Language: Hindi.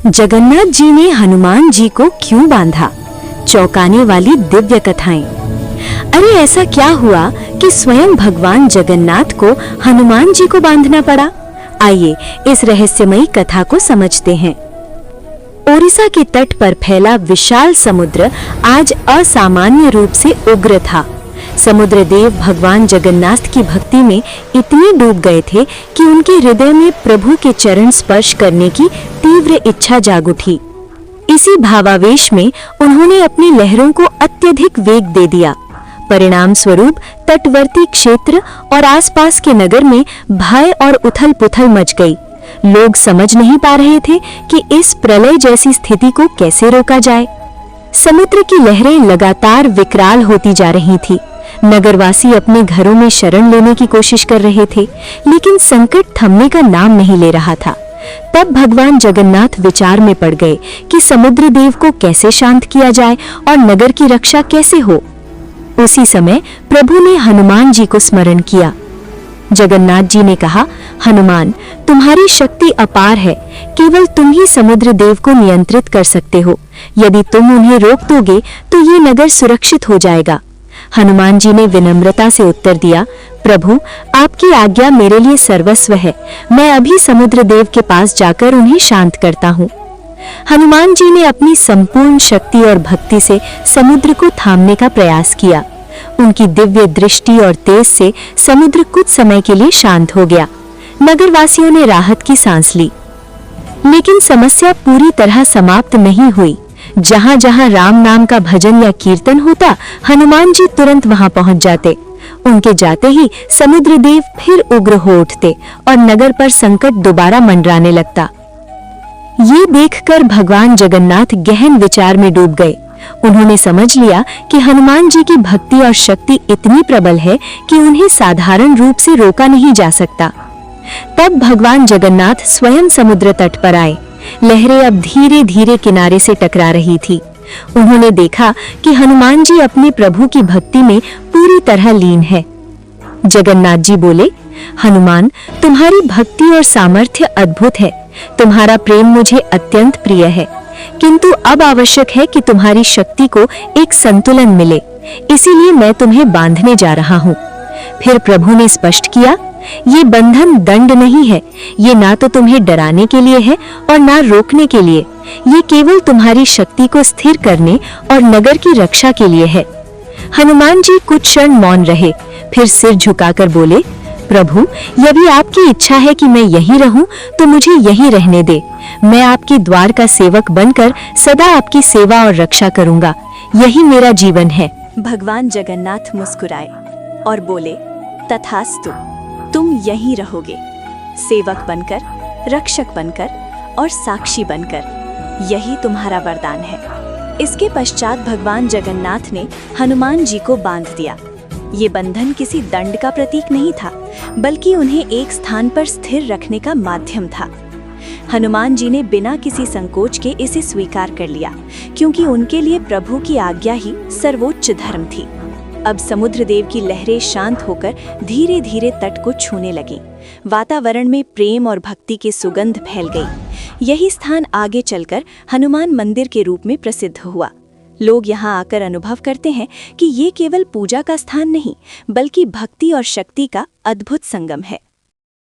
जगन्नाथ जी ने हनुमान जी को क्यों बांधा? चौंकाने वाली दिव्य कथाएं। अरे ऐसा क्या हुआ कि स्वयं भगवान जगन्नाथ को हनुमान जी को बांधना पड़ा? आइए इस रहस्यमयी कथा को समझते हैं। ओडिशा के तट पर फैला विशाल समुद्र आज असामान्य रूप से उग्र था। समुद्र देव भगवान जगन्नाथ की भक्ति में इतने डूब गए थे कि उनके हृदय में प्रभु के चरण स्पर्श करने की तीव्र इच्छा जाग उठी। इसी भावावेश में उन्होंने अपनी लहरों को अत्यधिक वेग दे दिया। परिणाम स्वरूप तटवर्ती क्षेत्र और आसपास के नगर में भय और उथल-पुथल मच गई। लोग समझ नहीं पा रहे थे कि इस प्रलय जैसी स्थिति को कैसे रोका जाए। समुद्र की लहरें लगातार विकराल होती जा रही थी। नगरवासी अपने घरों में शरण लेने की कोशिश कर रहे थे, लेकिन संकट थमने का नाम नहीं ले रहा था। तब भगवान जगन्नाथ विचार में पड़ गए कि समुद्र देव को कैसे शांत किया जाए और नगर की रक्षा कैसे हो। उसी समय प्रभु ने हनुमान जी को स्मरण किया। जगन्नाथ जी ने कहा, हनुमान, तुम्हारी शक्ति अपार है, केवल तुम ही समुद्र देव को नियंत्रित कर सकते हो। यदि तुम उन्हें रोक दोगे तो ये नगर सुरक्षित हो जाएगा। हनुमान जी ने विनम्रता से उत्तर दिया, प्रभु, आपकी आज्ञा मेरे लिए सर्वस्व है। मैं अभी समुद्र देव के पास जाकर उन्हें शांत करता हूँ। हनुमान जी ने अपनी संपूर्ण शक्ति और भक्ति से समुद्र को थामने का प्रयास किया। उनकी दिव्य दृष्टि और तेज से समुद्र कुछ समय के लिए शांत हो गया। नगरवासियों ने राहत की सांस ली, लेकिन समस्या पूरी तरह समाप्त नहीं हुई। जहां जहां राम नाम का भजन या कीर्तन होता, हनुमान जी तुरंत वहां पहुंच जाते। उनके जाते ही समुद्र देव फिर उग्र हो उठते और नगर पर संकट दोबारा मंडराने लगता। ये देखकर भगवान जगन्नाथ गहन विचार में डूब गए। उन्होंने समझ लिया कि हनुमान जी की भक्ति और शक्ति इतनी प्रबल है कि उन्हें साधारण रूप से रोका नहीं जा सकता। तब भगवान जगन्नाथ स्वयं समुद्र तट पर आए। लहरें अब धीरे धीरे किनारे से टकरा रही थी। उन्होंने देखा कि हनुमान जी अपने प्रभु की भक्ति में पूरी तरह लीन है। जगन्नाथ जी बोले, हनुमान, तुम्हारी भक्ति और सामर्थ्य अद्भुत है। तुम्हारा प्रेम मुझे अत्यंत प्रिय है, किंतु अब आवश्यक है कि तुम्हारी शक्ति को एक संतुलन मिले। इसीलिए मैं तुम्हें बांधने जा रहा हूँ। फिर प्रभु ने स्पष्ट किया, ये बंधन दंड नहीं है। ये ना तो तुम्हें डराने के लिए है और ना रोकने के लिए। ये केवल तुम्हारी शक्ति को स्थिर करने और नगर की रक्षा के लिए है। हनुमान जी कुछ क्षण मौन रहे, फिर सिर झुकाकर बोले, प्रभु, यदि आपकी इच्छा है कि मैं यहीं रहूं, तो मुझे यहीं रहने दे। मैं आपके द्वार का सेवक बनकर सदा आपकी सेवा और रक्षा करूंगा। यही मेरा जीवन है। भगवान जगन्नाथ मुस्कुराए और बोले, तथास्तु, तुम यहीं रहोगे, सेवक बनकर, रक्षक बनकर और साक्षी बनकर। यही तुम्हारा वरदान है। इसके पश्चात भगवान जगन्नाथ ने हनुमान जी को बांध दिया। ये बंधन किसी दंड का प्रतीक नहीं था, बल्कि उन्हें एक स्थान पर स्थिर रखने का माध्यम था। हनुमान जी ने बिना किसी संकोच के इसे स्वीकार कर लिया, क्योंकि उनके लिए प्रभु की आज्ञा ही सर्वोच्च धर्म थी। अब समुद्र देव की लहरें शांत होकर धीरे धीरे तट को छूने लगीं। वातावरण में प्रेम और भक्ति की सुगंध फैल गई। यही स्थान आगे चलकर हनुमान मंदिर के रूप में प्रसिद्ध हुआ। लोग यहाँ आकर अनुभव करते हैं कि ये केवल पूजा का स्थान नहीं, बल्कि भक्ति और शक्ति का अद्भुत संगम है।